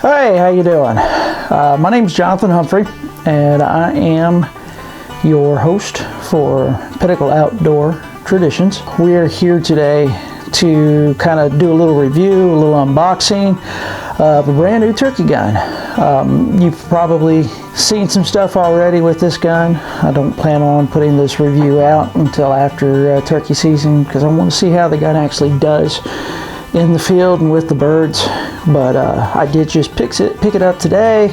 Hey, how you doing? My name's Jonathan Humphrey, and I am your host for Pinnacle Outdoor Traditions. We are here today to kind of do a little review, a little unboxing of a brand new turkey gun. You've probably seen some stuff already with this gun. I don't plan on putting this review out until after turkey season because I want to see how the gun actually does in the field and with the birds. But I did just pick it up today.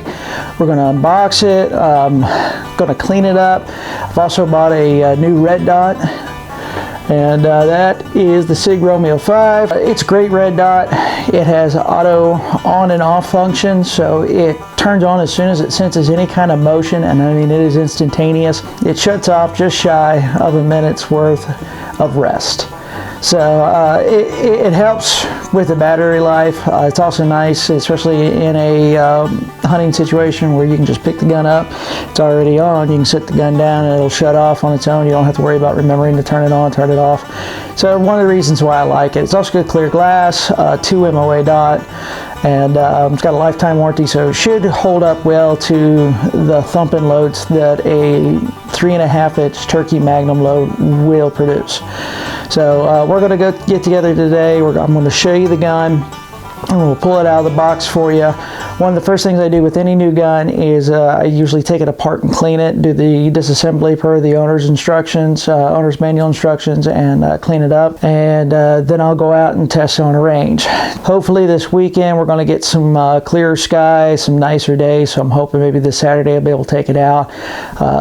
We're going to unbox it, going to clean it up. I've also bought a new red dot, and that is the Sig Romeo 5. It's a great red dot. It has auto on and off function, so it turns on as soon as it senses any kind of motion, and I mean it is instantaneous. It shuts off just shy of a minute's worth of rest. So it helps with the battery life. It's also nice, especially in a hunting situation where you can just pick the gun up. It's already on. You can set the gun down and it'll shut off on its own. You don't have to worry about remembering to turn it on, turn it off. So one of the reasons why I like it. It's also got clear glass, 2 MOA dot, and it's got a lifetime warranty, so it should hold up well to the thumping loads that a 3.5-inch turkey Magnum load will produce. So we're going to get together today. I'm going to show you the gun, and we'll pull it out of the box for you. One of the first things I do with any new gun is I usually take it apart and clean it, do the disassembly per the owner's instructions, owner's manual instructions, and clean it up. And then I'll go out and test on a range. Hopefully this weekend we're going to get some clearer skies, some nicer days. So I'm hoping maybe this Saturday I'll be able to take it out,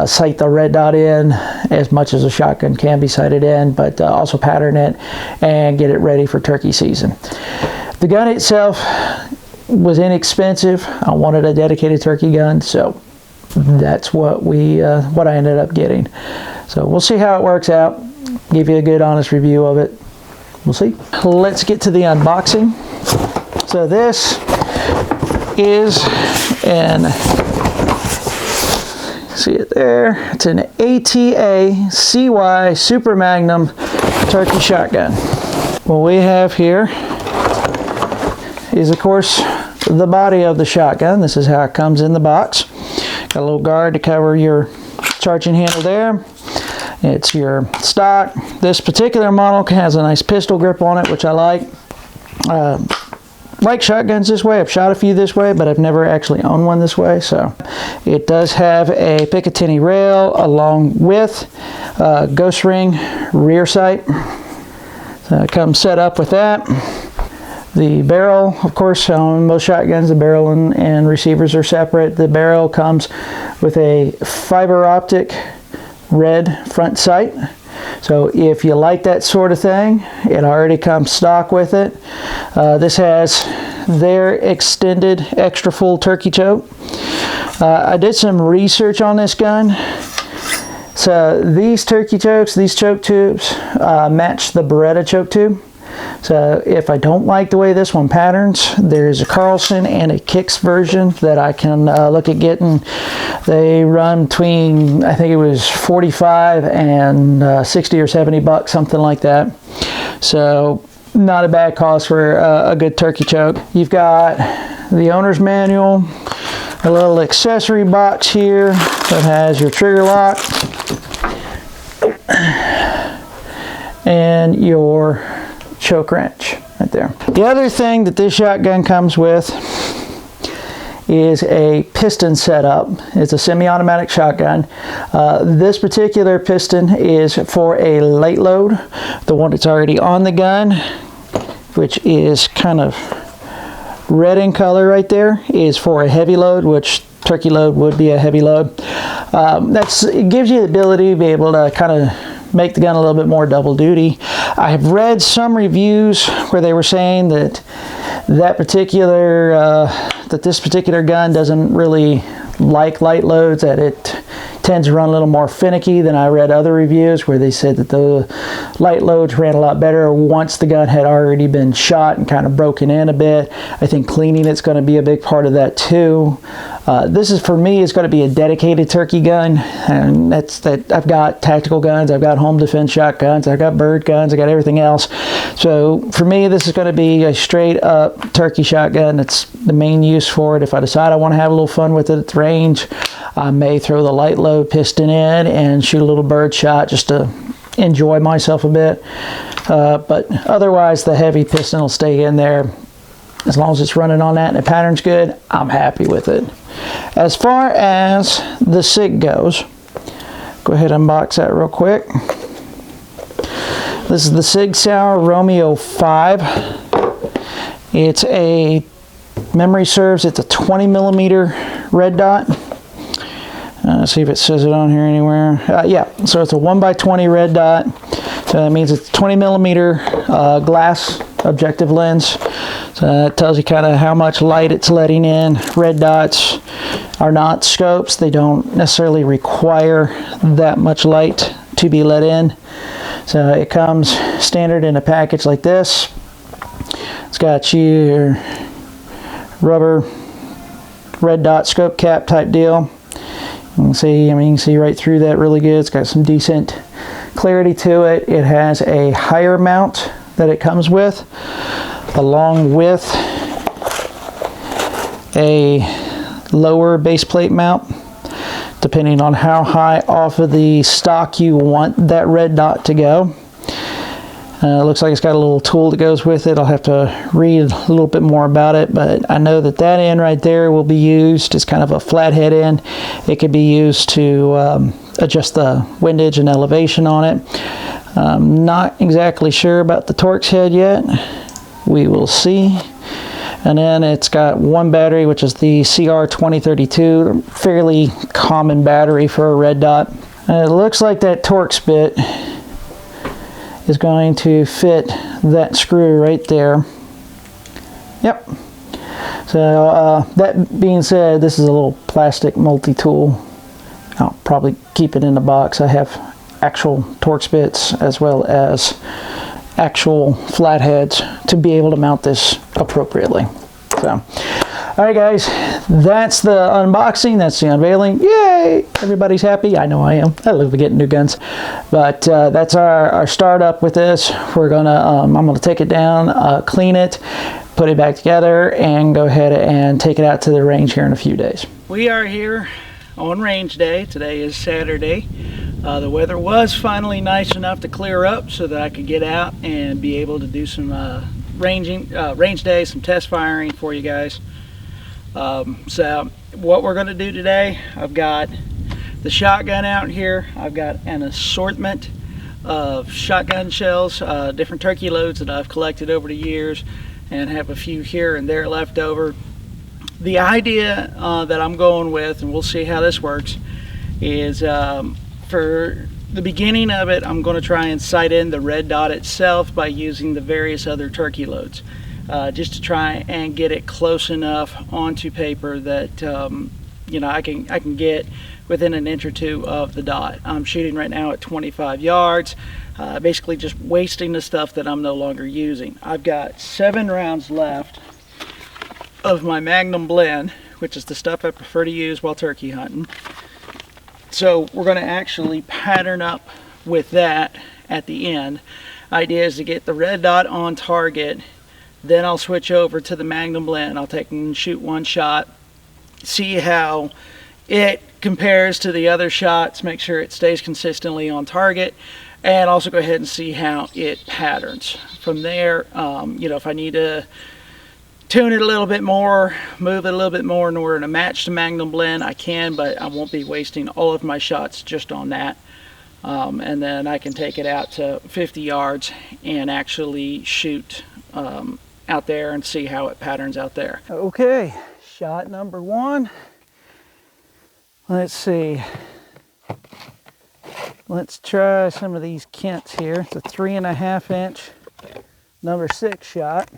sight the red dot in as much as a shotgun can be sighted in, but also pattern it and get it ready for turkey season. The gun itself was inexpensive. I wanted a dedicated turkey gun, so that's what I ended up getting. So we'll see how it works out. Give you a good, honest review of it. We'll see. Let's get to the unboxing. So this is see it there? It's an ATA CY Super Magnum turkey shotgun. What we have here is, of course, the body of the shotgun. This is how it comes in the box. Got a little guard to cover your charging handle there. It's your stock. This particular model has a nice pistol grip on it, which I like. Like shotguns this way. I've shot a few this way, but I've never actually owned one this way. So it does have a Picatinny rail along with ghost ring rear sight. So it comes set up with that. The barrel, of course, on most shotguns, the barrel and receivers are separate. The barrel comes with a fiber optic red front sight. So if you like that sort of thing, it already comes stock with it. This has their extended extra full turkey choke. I did some research on this gun. So these turkey chokes, these choke tubes, match the Beretta choke tube. So if I don't like the way this one patterns, there's a Carlson and a Kicks version that I can look at getting. They run between, I think it was 45 and 60 or 70 bucks, something like that. So not a bad cost for a good turkey choke. You've got the owner's manual, a little accessory box here that has your trigger lock and your choke wrench right there. The other thing that this shotgun comes with is a piston setup. It's a semi-automatic shotgun. This particular piston is for a light load. The one that's already on the gun, which is kind of red in color right there, is for a heavy load, which turkey load would be a heavy load. It gives you the ability to be able to kind of make the gun a little bit more double duty. I have read some reviews where they were saying that this particular gun doesn't really like light loads, that it tends to run a little more finicky than I read other reviews where they said that the light loads ran a lot better once the gun had already been shot and kind of broken in a bit. I think cleaning it's going to be a big part of that too. This is, for me, is going to be a dedicated turkey gun, and I've got tactical guns, I've got home defense shotguns, I've got bird guns, I got everything else. So for me, this is going to be a straight up turkey shotgun. That's the main use for it. If I decide I want to have a little fun with it at the range, I may throw the light load piston in and shoot a little bird shot just to enjoy myself a bit. But otherwise, the heavy piston will stay in there. As long as it's running on that and the pattern's good, I'm happy with it. As far as the SIG goes, go ahead and unbox that real quick. This is the Sig Romeo 5. It's a, memory serves, it's a 20 millimeter red dot. Let's see if it says it on here anywhere. Yeah, so it's a 1x20 red dot. So that means it's 20 millimeter glass objective lens. So that tells you kind of how much light it's letting in. Red dots are not scopes. They don't necessarily require that much light to be let in. So it comes standard in a package like this. It's got your rubber red dot scope cap type deal. You can see, you can see right through that really good. It's got some decent clarity to it. It has a higher mount that it comes with, along with a lower base plate mount, depending on how high off of the stock you want that red dot to go. It looks like it's got a little tool that goes with it. I'll have to read a little bit more about it, but I know that that end right there will be used as kind of a flathead end. It could be used to adjust the windage and elevation on it. I'm not exactly sure about the Torx head yet. We will see. And then it's got one battery, which is the CR2032, fairly common battery for a red dot. And it looks like that Torx bit is going to fit that screw right there. Yep. So that being said, this is a little plastic multi-tool. I'll probably keep it in the box. I have actual Torx bits as well as actual flatheads to be able to mount this appropriately. So, all right guys, that's the unboxing, that's the unveiling. Yay! Everybody's happy. I know I am. I love getting new guns. But that's our startup with this. We're gonna, I'm gonna take it down, clean it, put it back together, and go ahead and take it out to the range here in a few days. We are here on range day. Today is Saturday. The weather was finally nice enough to clear up so that I could get out and be able to do some range day, some test firing for you guys. So what we're going to do today, I've got the shotgun out here. I've got an assortment of shotgun shells, different turkey loads that I've collected over the years, and have a few here and there left over. The idea that I'm going with, and we'll see how this works, is for the beginning of it, I'm going to try and sight in the red dot itself by using the various other turkey loads, just to try and get it close enough onto paper that you know, I can get within an inch or two of the dot. I'm shooting right now at 25 yards, basically just wasting the stuff that I'm no longer using. I've got 7 rounds left of my Magnum blend, which is the stuff I prefer to use while turkey hunting. So we're going to actually pattern up with that at the end. Idea is to get the red dot on target, then I'll switch over to the Magnum blend. I'll take and shoot one shot, see how it compares to the other shots, make sure it stays consistently on target, and also go ahead and see how it patterns. From there, you know, if I need to tune it a little bit more, move it a little bit more in order to match the Magnum blend, I can, but I won't be wasting all of my shots just on that. And then I can take it out to 50 yards and actually shoot out there and see how it patterns out there. Okay, shot number 1. Let's see. Let's try some of these Kents here. It's a 3.5 inch number 6 shot.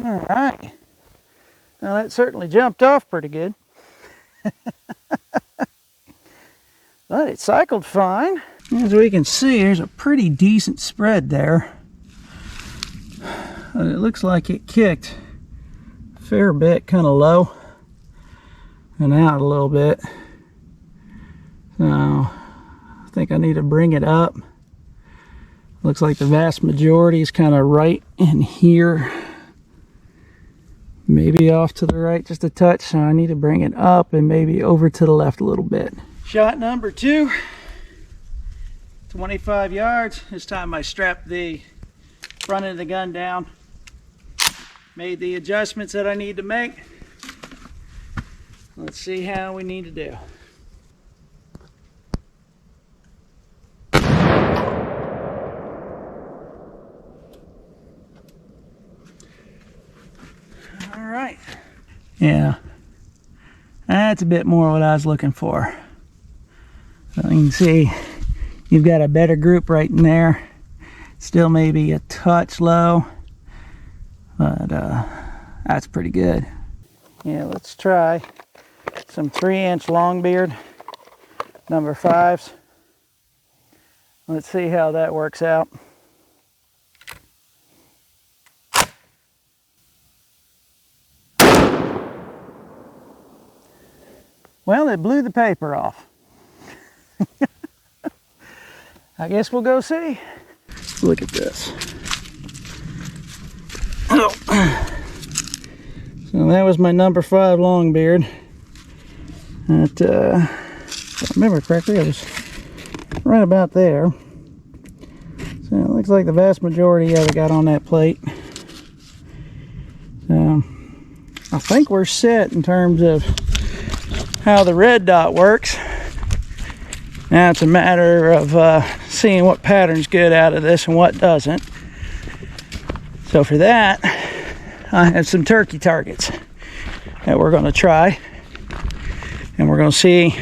All right. Now that certainly jumped off pretty good. But it cycled fine. As we can see, there's a pretty decent spread there. It looks like it kicked a fair bit, kind of low and out a little bit. So I think I need to bring it up. Looks like the vast majority is kind of right in here. Maybe off to the right just a touch, so I need to bring it up and maybe over to the left a little bit. Shot number 2, 25 yards. This time I strapped the front of the gun down. Made the adjustments that I need to make. Let's see how we need to do. All right. Yeah, that's a bit more what I was looking for. So you can see you've got a better group right in there. Still maybe a touch low, but that's pretty good. Yeah, let's try some 3-inch longbeard number 5s. Let's see how that works out. Well, it blew the paper off. I guess we'll go see. Look at this. Oh. So that was my number 5 longbeard. If I remember correctly, I was right about there. So it looks like the vast majority of it got on that plate. So I think we're set in terms of how the red dot works. Now it's a matter of seeing what pattern's good out of this and what doesn't. So for that, I have some turkey targets that we're going to try, and we're going to see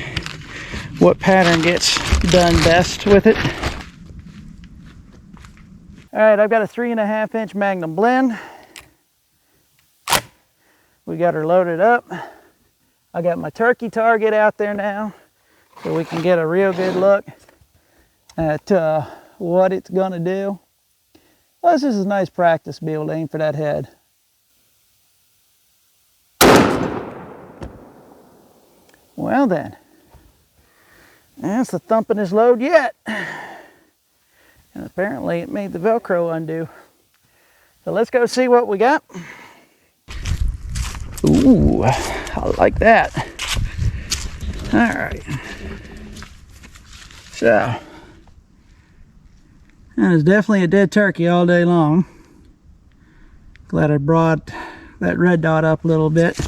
what pattern gets done best with it. All right, I've got a 3.5-inch Magnum blend. We got her loaded up. I got my turkey target out there now, so we can get a real good look at what it's going to do. Plus, this is nice practice to be able to aim for that head. Well then, that's the thumpingest load yet. And apparently it made the Velcro undo. So let's go see what we got. Ooh, I like that. All right. So, that is definitely a dead turkey all day long. Glad I brought that red dot up a little bit.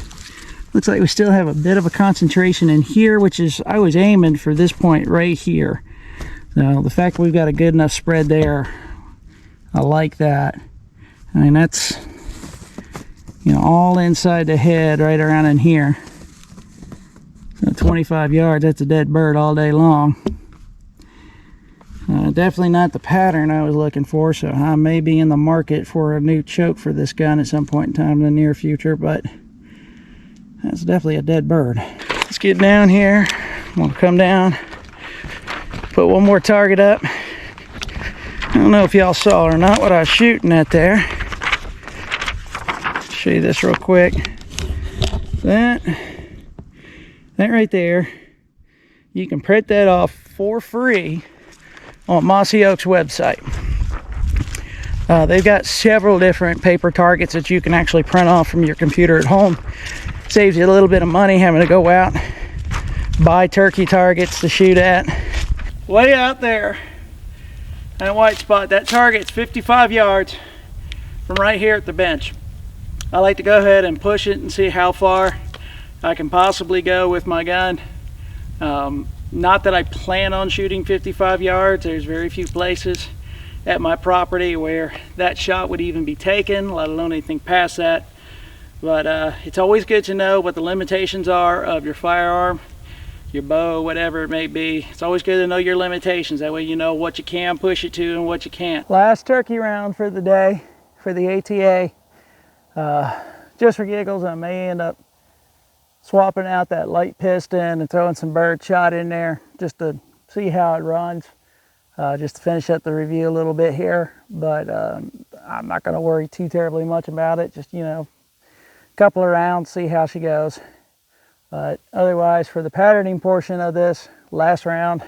Looks like we still have a bit of a concentration in here, which is, I was aiming for this point right here. So the fact that we've got a good enough spread there, I like that. I mean, that's, you know, all inside the head right around in here. So 25 yards, that's a dead bird all day long. Definitely not the pattern I was looking for, so I may be in the market for a new choke for this gun at some point in time in the near future, but that's definitely a dead bird. Let's get down here. I'm gonna come down, put one more target up. I don't know if y'all saw or not what I was shooting at there. Show you this real quick. That right there, you can print that off for free on Mossy Oak's website. They've got several different paper targets that you can actually print off from your computer at home. Saves you a little bit of money having to go out, buy turkey targets to shoot at. Way out there, that white spot, that target's 55 yards from right here at the bench. I like to go ahead and push it and see how far I can possibly go with my gun. Not that I plan on shooting 55 yards. There's very few places at my property where that shot would even be taken, let alone anything past that. But it's always good to know what the limitations are of your firearm, your bow, whatever it may be. It's always good to know your limitations. That way you know what you can push it to and what you can't. Last turkey round for the day for the ATA. Just for giggles, I may end up swapping out that light piston and throwing some bird shot in there just to see how it runs, just to finish up the review a little bit here. But I'm not going to worry too terribly much about it. Just, you know, a couple of rounds, see how she goes. But otherwise, for the patterning portion of this last round,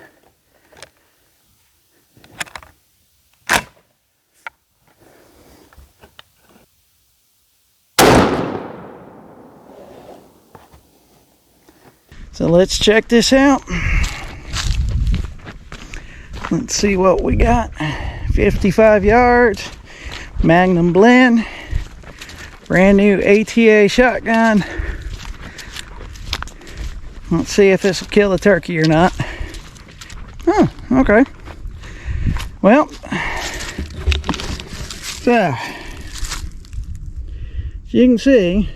so let's check this out. Let's see what we got. 55 yards, Magnum blend, brand new ATA shotgun. Let's see if this will kill a turkey or not. Oh, okay. Well, so as you can see,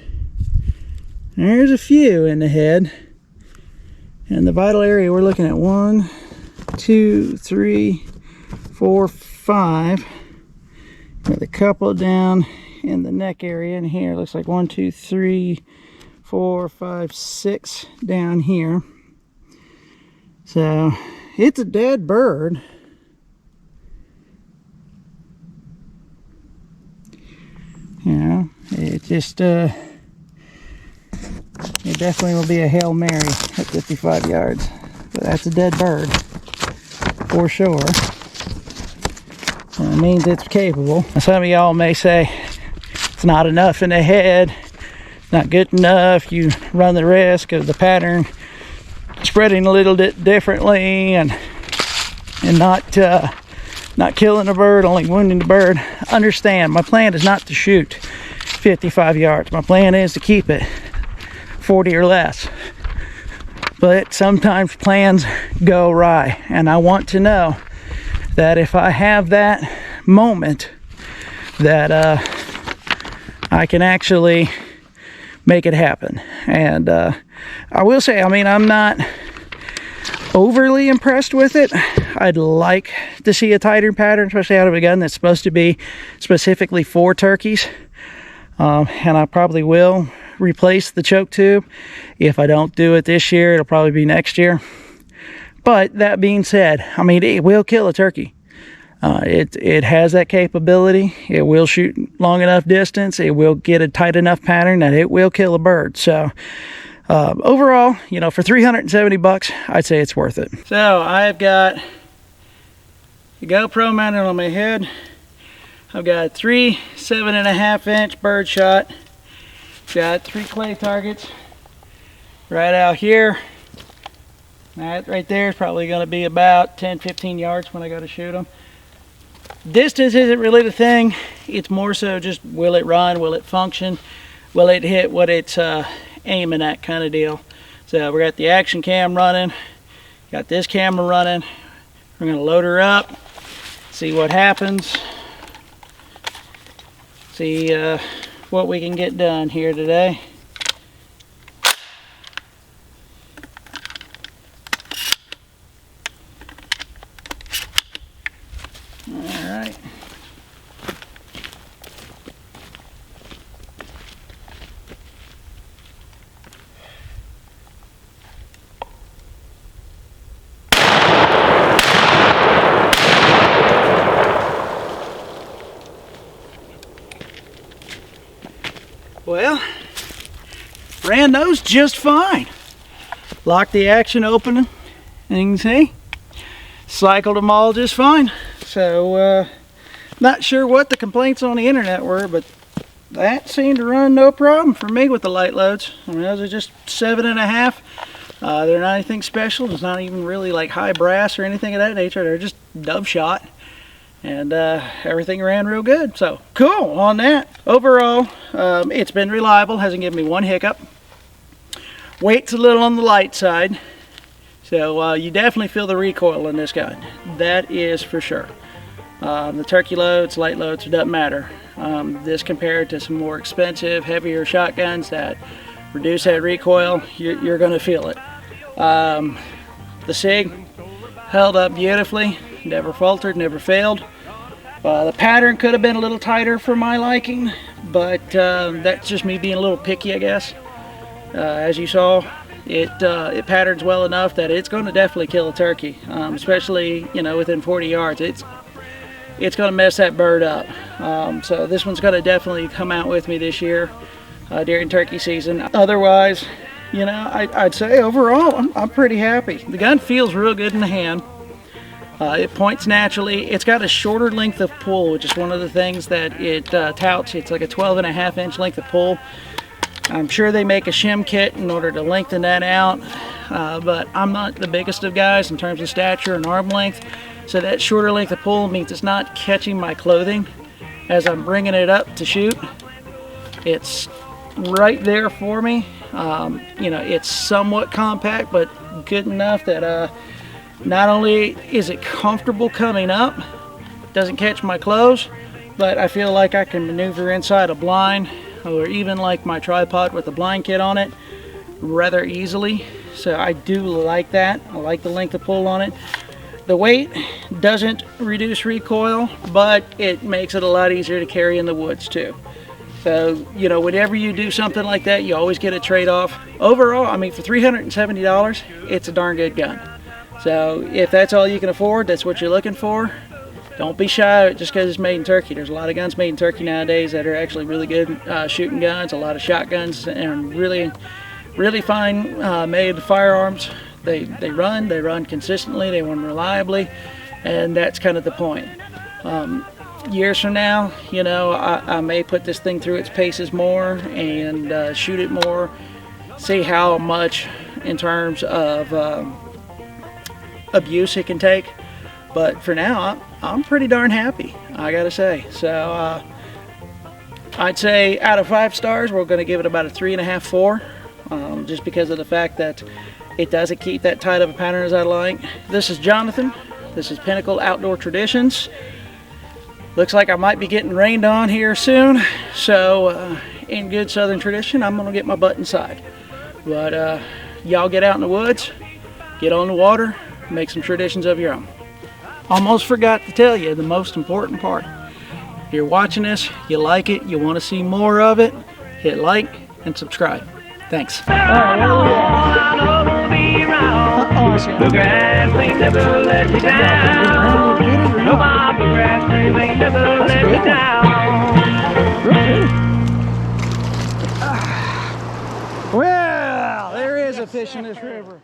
there's a few in the head. And the vital area, we're looking at 1, 2, 3, 4, 5. With a couple down in the neck area in here. Looks like 1, 2, 3, 4, 5, 6 down here. So it's a dead bird. You know, it just it definitely will be a Hail Mary at 55 yards. But that's a dead bird for sure. So it means it's capable. Some of y'all may say it's not enough in the head, not good enough. You run the risk of the pattern spreading a little bit differently and not killing the bird, only wounding the bird. Understand, my plan is not to shoot 55 yards. My plan is to keep it 40 or less. But sometimes plans go awry, and I want to know that if I have that moment that I can actually make it happen. And I will say, I mean, I'm not overly impressed with it. I'd like to see a tighter pattern, especially out of a gun that's supposed to be specifically for turkeys. And I probably will replace the choke tube. If I don't do it this year, it'll probably be next year. But that being said, I mean, it will kill a turkey. It has that capability. It will shoot long enough distance. It will get a tight enough pattern that it will kill a bird. So overall, you know, for 370 bucks, I'd say it's worth it. So I've got the GoPro mounted on my head. I've got 3 7.5-inch bird shot. Got 3 clay targets right out here. That right there is probably going to be about 10-15 yards when I go to shoot them. Distance isn't really the thing. It's more so just, will it run, will it function, will it hit what it's aiming at, kind of deal. So we got the action cam running, got this camera running. We're going to load her up, see what happens, see what we can get done here today. Alright. Well, ran those just fine. Locked the action open, and you can see, cycled them all just fine. So, not sure what the complaints on the internet were, but that seemed to run no problem for me with the light loads. I mean, those are just 7.5. They're not anything special. It's not even really like high brass or anything of that nature. They're just dove shot. And everything ran real good. So, cool on that. Overall, it's been reliable. Hasn't given me one hiccup. Weight's a little on the light side. So, you definitely feel the recoil in this gun. That is for sure. The turkey loads, light loads, it doesn't matter. This compared to some more expensive, heavier shotguns that reduce that recoil, you're going to feel it. The Sig held up beautifully, never faltered, never failed. The pattern could have been a little tighter for my liking, but that's just me being a little picky, I guess. As you saw, it patterns well enough that it's going to definitely kill a turkey, especially, you know, within 40 yards. It's going to mess that bird up. So this one's going to definitely come out with me this year during turkey season. Otherwise, you know, I'd say overall I'm pretty happy. The gun feels real good in the hand. It points naturally. It's got a shorter length of pull, which is one of the things that it touts. It's like a 12.5-inch length of pull. I'm sure they make a shim kit in order to lengthen that out, but I'm not the biggest of guys in terms of stature and arm length, so that shorter length of pull means it's not catching my clothing as I'm bringing it up to shoot. It's right there for me. You know, it's somewhat compact, but good enough that not only is it comfortable coming up, doesn't catch my clothes, but I feel like I can maneuver inside a blind or even like my tripod with a blind kit on it rather easily. So I do like that. I like the length of pull on it. The weight doesn't reduce recoil, but it makes it a lot easier to carry in the woods too. So, you know, whenever you do something like that, you always get a trade-off. Overall, I mean, for $370, it's a darn good gun. So if that's all you can afford, that's what you're looking for, don't be shy just because it's made in Turkey. There's a lot of guns made in Turkey nowadays that are actually really good shooting guns, a lot of shotguns, and really fine made firearms. They run consistently, they run reliably, and that's kind of the point. Years from now, you know, I may put this thing through its paces more and shoot it more, see how much in terms of abuse it can take. But for now, I'm pretty darn happy, I gotta say. So I'd say out of 5 stars, we're gonna give it about a 3.5, 4, just because of the fact that it doesn't keep that tight of a pattern as I like. This is Jonathan. This is Pinnacle Outdoor Traditions. Looks like I might be getting rained on here soon, so in good Southern tradition, I'm gonna get my butt inside. But y'all get out in the woods, get on the water, make some traditions of your own. Almost forgot to tell you the most important part. If you're watching this, you like it, you want to see more of it, hit like and subscribe. Thanks. The grass may never let you down. No, the grass may never let you down. Well, there is a fish in this river.